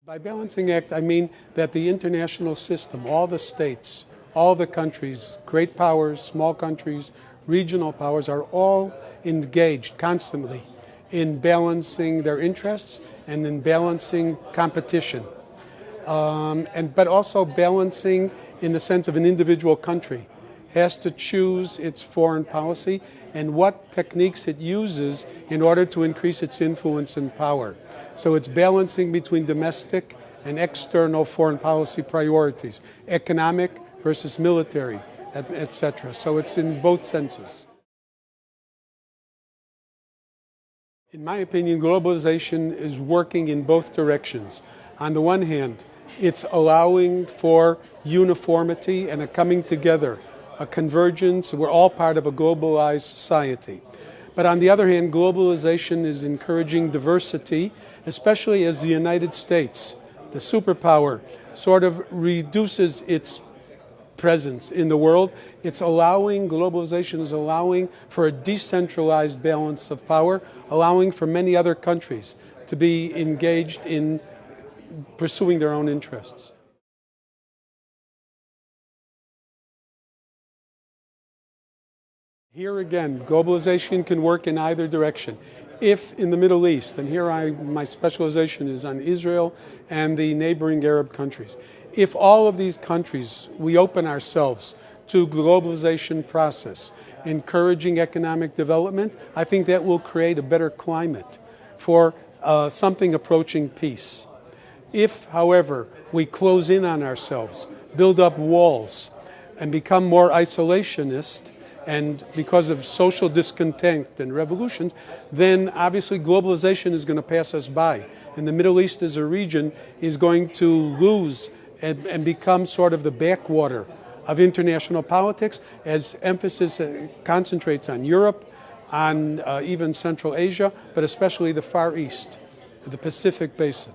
By balancing act, I mean that the international system, all the states, all the countries, great powers, small countries, regional powers, are all engaged constantly in balancing their interests and in balancing competition. But also balancing in the sense of an individual country has to choose its foreign policy and what techniques it uses in order to increase its influence and power. So it's balancing between domestic and external foreign policy priorities, economic versus military, etc. So it's in both senses. In my opinion, globalization is working in both directions. On the one hand, it's allowing for uniformity and a coming together, a convergence. We're all part of a globalized society. But on the other hand, globalization is encouraging diversity, especially as the United States, the superpower, sort of reduces its presence in the world. Globalization is allowing for a decentralized balance of power, allowing for many other countries to be engaged in pursuing their own interests. Here again, globalization can work in either direction. If in the Middle East, and here my specialization is on Israel and the neighboring Arab countries, if all of these countries, we open ourselves to globalization process, encouraging economic development, I think that will create a better climate for something approaching peace. If, however, we close in on ourselves, build up walls, and become more isolationist, and because of social discontent and revolutions, then obviously globalization is going to pass us by. And the Middle East as a region is going to lose and become sort of the backwater of international politics as emphasis concentrates on Europe, on even Central Asia, but especially the Far East, the Pacific Basin.